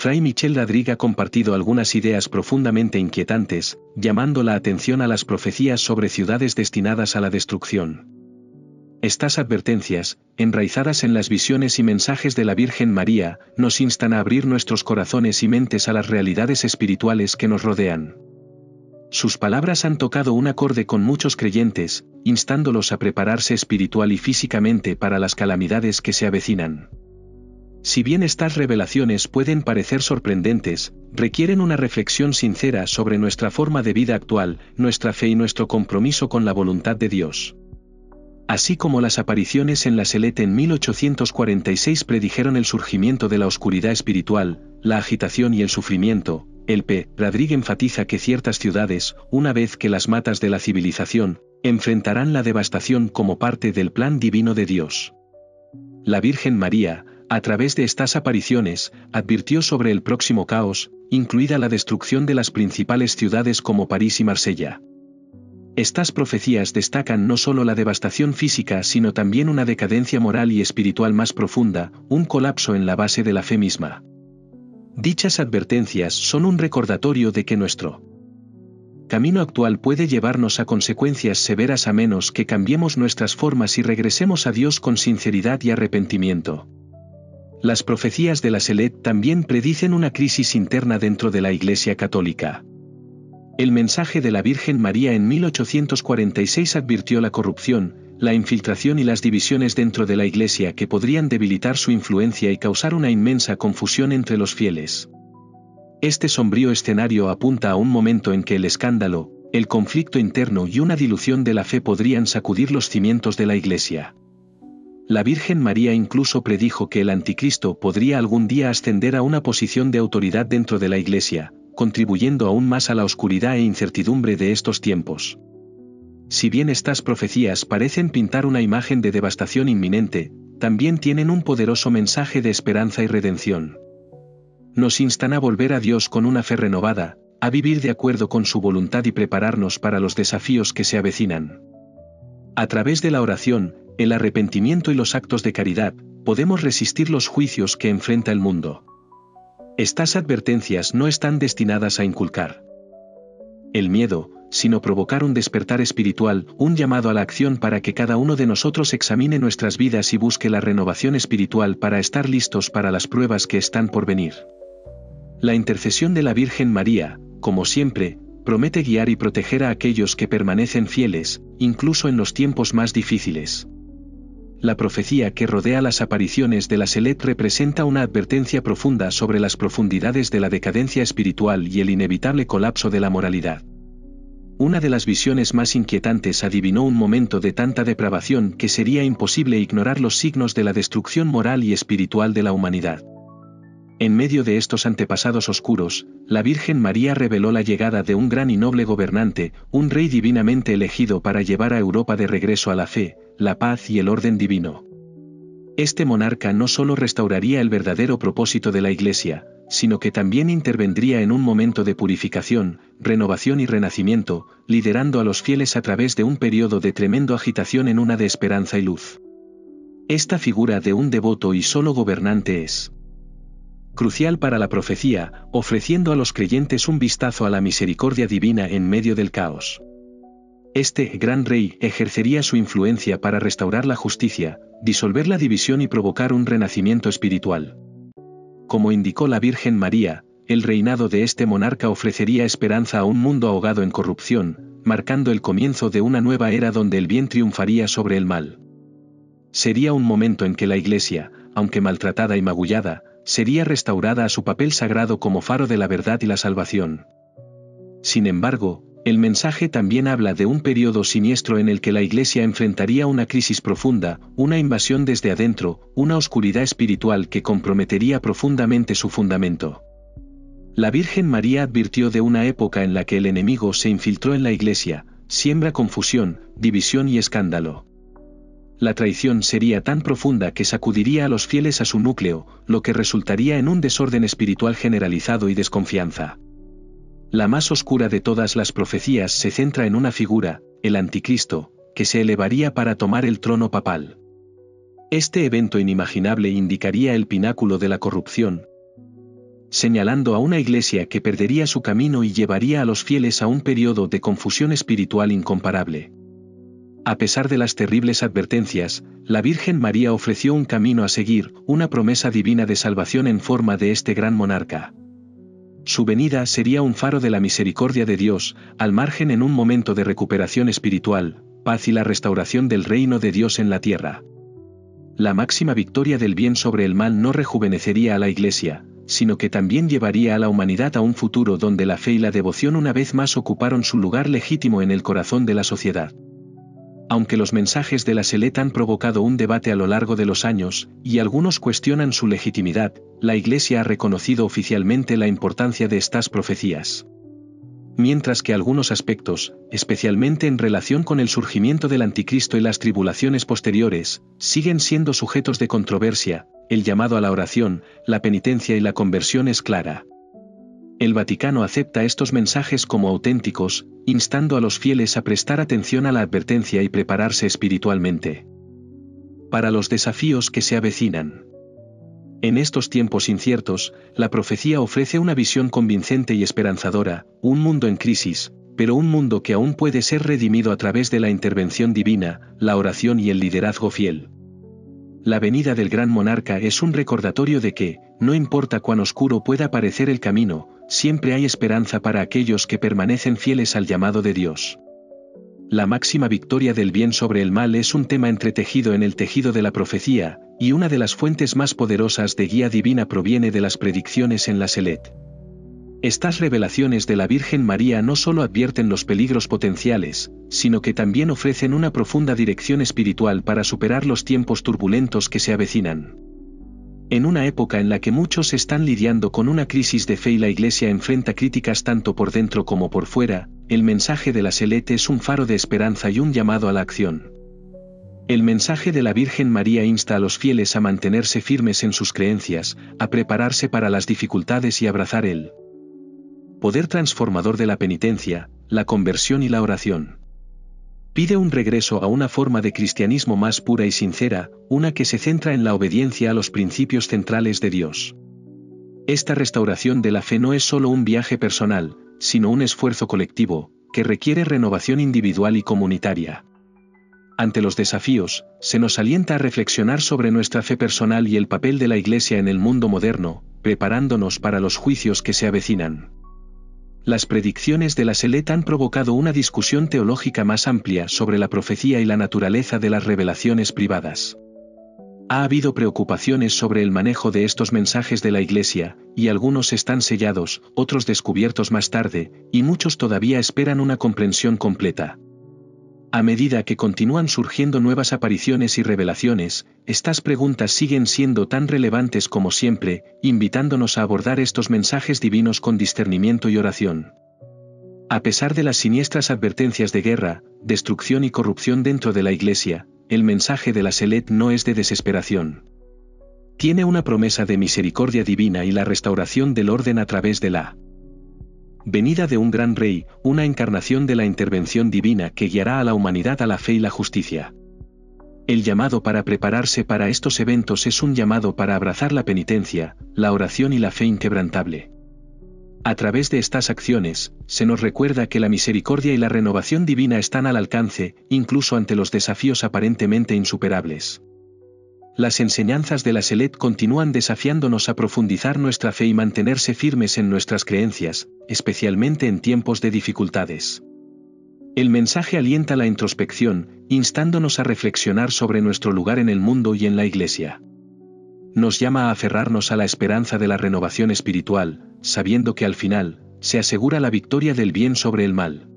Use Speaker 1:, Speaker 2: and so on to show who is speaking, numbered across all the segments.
Speaker 1: Fray Michel Radrigue ha compartido algunas ideas profundamente inquietantes, llamando la atención a las profecías sobre ciudades destinadas a la destrucción. Estas advertencias, enraizadas en las visiones y mensajes de la Virgen María, nos instan a abrir nuestros corazones y mentes a las realidades espirituales que nos rodean. Sus palabras han tocado un acorde con muchos creyentes, instándolos a prepararse espiritual y físicamente para las calamidades que se avecinan. Si bien estas revelaciones pueden parecer sorprendentes, requieren una reflexión sincera sobre nuestra forma de vida actual, nuestra fe y nuestro compromiso con la voluntad de Dios. Así como las apariciones en la Selete en 1846 predijeron el surgimiento de la oscuridad espiritual, la agitación y el sufrimiento, el P. Radrigue enfatiza que ciertas ciudades, una vez que las matas de la civilización, enfrentarán la devastación como parte del plan divino de Dios. La Virgen María, a través de estas apariciones, advirtió sobre el próximo caos, incluida la destrucción de las principales ciudades como París y Marsella. Estas profecías destacan no solo la devastación física sino también una decadencia moral y espiritual más profunda, un colapso en la base de la fe misma. Dichas advertencias son un recordatorio de que nuestro camino actual puede llevarnos a consecuencias severas a menos que cambiemos nuestras formas y regresemos a Dios con sinceridad y arrepentimiento. Las profecías de la Selete también predicen una crisis interna dentro de la Iglesia Católica. El mensaje de la Virgen María en 1846 advirtió la corrupción, la infiltración y las divisiones dentro de la Iglesia que podrían debilitar su influencia y causar una inmensa confusión entre los fieles. Este sombrío escenario apunta a un momento en que el escándalo, el conflicto interno y una dilución de la fe podrían sacudir los cimientos de la Iglesia. La Virgen María incluso predijo que el Anticristo podría algún día ascender a una posición de autoridad dentro de la Iglesia, contribuyendo aún más a la oscuridad e incertidumbre de estos tiempos. Si bien estas profecías parecen pintar una imagen de devastación inminente, también tienen un poderoso mensaje de esperanza y redención. Nos instan a volver a Dios con una fe renovada, a vivir de acuerdo con su voluntad y prepararnos para los desafíos que se avecinan. A través de la oración, el arrepentimiento y los actos de caridad, podemos resistir los juicios que enfrenta el mundo. Estas advertencias no están destinadas a inculcar el miedo, sino provocar un despertar espiritual, un llamado a la acción para que cada uno de nosotros examine nuestras vidas y busque la renovación espiritual para estar listos para las pruebas que están por venir. La intercesión de la Virgen María, como siempre, promete guiar y proteger a aquellos que permanecen fieles, incluso en los tiempos más difíciles. La profecía que rodea las apariciones de la Selete representa una advertencia profunda sobre las profundidades de la decadencia espiritual y el inevitable colapso de la moralidad. Una de las visiones más inquietantes adivinó un momento de tanta depravación que sería imposible ignorar los signos de la destrucción moral y espiritual de la humanidad. En medio de estos antepasados oscuros, la Virgen María reveló la llegada de un gran y noble gobernante, un rey divinamente elegido para llevar a Europa de regreso a la fe, la paz y el orden divino. Este monarca no solo restauraría el verdadero propósito de la Iglesia, sino que también intervendría en un momento de purificación, renovación y renacimiento, liderando a los fieles a través de un periodo de tremendo agitación en una de esperanza y luz. Esta figura de un devoto y solo gobernante es crucial para la profecía, ofreciendo a los creyentes un vistazo a la misericordia divina en medio del caos. Este gran rey ejercería su influencia para restaurar la justicia, disolver la división y provocar un renacimiento espiritual. Como indicó la Virgen María, el reinado de este monarca ofrecería esperanza a un mundo ahogado en corrupción, marcando el comienzo de una nueva era donde el bien triunfaría sobre el mal. Sería un momento en que la Iglesia, aunque maltratada y magullada, sería restaurada a su papel sagrado como faro de la verdad y la salvación. Sin embargo, el mensaje también habla de un periodo siniestro en el que la Iglesia enfrentaría una crisis profunda, una invasión desde adentro, una oscuridad espiritual que comprometería profundamente su fundamento. La Virgen María advirtió de una época en la que el enemigo se infiltró en la Iglesia, siembra confusión, división y escándalo. La traición sería tan profunda que sacudiría a los fieles a su núcleo, lo que resultaría en un desorden espiritual generalizado y desconfianza. La más oscura de todas las profecías se centra en una figura, el Anticristo, que se elevaría para tomar el trono papal. Este evento inimaginable indicaría el pináculo de la corrupción, señalando a una iglesia que perdería su camino y llevaría a los fieles a un periodo de confusión espiritual incomparable. A pesar de las terribles advertencias, la Virgen María ofreció un camino a seguir, una promesa divina de salvación en forma de este gran monarca. Su venida sería un faro de la misericordia de Dios, al margen en un momento de recuperación espiritual, paz y la restauración del reino de Dios en la tierra. La máxima victoria del bien sobre el mal no rejuvenecería a la Iglesia, sino que también llevaría a la humanidad a un futuro donde la fe y la devoción una vez más ocuparon su lugar legítimo en el corazón de la sociedad. Aunque los mensajes de la Selet han provocado un debate a lo largo de los años, y algunos cuestionan su legitimidad, la Iglesia ha reconocido oficialmente la importancia de estas profecías. Mientras que algunos aspectos, especialmente en relación con el surgimiento del Anticristo y las tribulaciones posteriores, siguen siendo sujetos de controversia, el llamado a la oración, la penitencia y la conversión es clara. El Vaticano acepta estos mensajes como auténticos, instando a los fieles a prestar atención a la advertencia y prepararse espiritualmente para los desafíos que se avecinan. En estos tiempos inciertos, la profecía ofrece una visión convincente y esperanzadora, un mundo en crisis, pero un mundo que aún puede ser redimido a través de la intervención divina, la oración y el liderazgo fiel. La venida del gran monarca es un recordatorio de que, no importa cuán oscuro pueda parecer el camino, siempre hay esperanza para aquellos que permanecen fieles al llamado de Dios. La máxima victoria del bien sobre el mal es un tema entretejido en el tejido de la profecía, y una de las fuentes más poderosas de guía divina proviene de las predicciones en la Selet. Estas revelaciones de la Virgen María no solo advierten los peligros potenciales, sino que también ofrecen una profunda dirección espiritual para superar los tiempos turbulentos que se avecinan. En una época en la que muchos están lidiando con una crisis de fe y la Iglesia enfrenta críticas tanto por dentro como por fuera, el mensaje de la Selet es un faro de esperanza y un llamado a la acción. El mensaje de la Virgen María insta a los fieles a mantenerse firmes en sus creencias, a prepararse para las dificultades y abrazar el poder transformador de la penitencia, la conversión y la oración. Pide un regreso a una forma de cristianismo más pura y sincera, una que se centra en la obediencia a los principios centrales de Dios. Esta restauración de la fe no es solo un viaje personal, sino un esfuerzo colectivo, que requiere renovación individual y comunitaria. Ante los desafíos, se nos alienta a reflexionar sobre nuestra fe personal y el papel de la Iglesia en el mundo moderno, preparándonos para los juicios que se avecinan. Las predicciones de la Selet han provocado una discusión teológica más amplia sobre la profecía y la naturaleza de las revelaciones privadas. Ha habido preocupaciones sobre el manejo de estos mensajes de la Iglesia, y algunos están sellados, otros descubiertos más tarde, y muchos todavía esperan una comprensión completa. A medida que continúan surgiendo nuevas apariciones y revelaciones, estas preguntas siguen siendo tan relevantes como siempre, invitándonos a abordar estos mensajes divinos con discernimiento y oración. A pesar de las siniestras advertencias de guerra, destrucción y corrupción dentro de la Iglesia, el mensaje de la Selet no es de desesperación. Tiene una promesa de misericordia divina y la restauración del orden a través de la venida de un gran rey, una encarnación de la intervención divina que guiará a la humanidad a la fe y la justicia. El llamado para prepararse para estos eventos es un llamado para abrazar la penitencia, la oración y la fe inquebrantable. A través de estas acciones, se nos recuerda que la misericordia y la renovación divina están al alcance, incluso ante los desafíos aparentemente insuperables. Las enseñanzas de la Selet continúan desafiándonos a profundizar nuestra fe y mantenerse firmes en nuestras creencias, especialmente en tiempos de dificultades. El mensaje alienta la introspección, instándonos a reflexionar sobre nuestro lugar en el mundo y en la Iglesia. Nos llama a aferrarnos a la esperanza de la renovación espiritual, sabiendo que al final, se asegura la victoria del bien sobre el mal.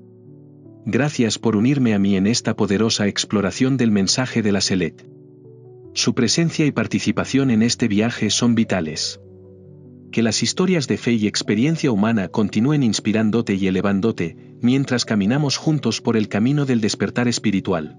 Speaker 1: Gracias por unirme a mí en esta poderosa exploración del mensaje de la Selet. Su presencia y participación en este viaje son vitales. Que las historias de fe y experiencia humana continúen inspirándote y elevándote, mientras caminamos juntos por el camino del despertar espiritual.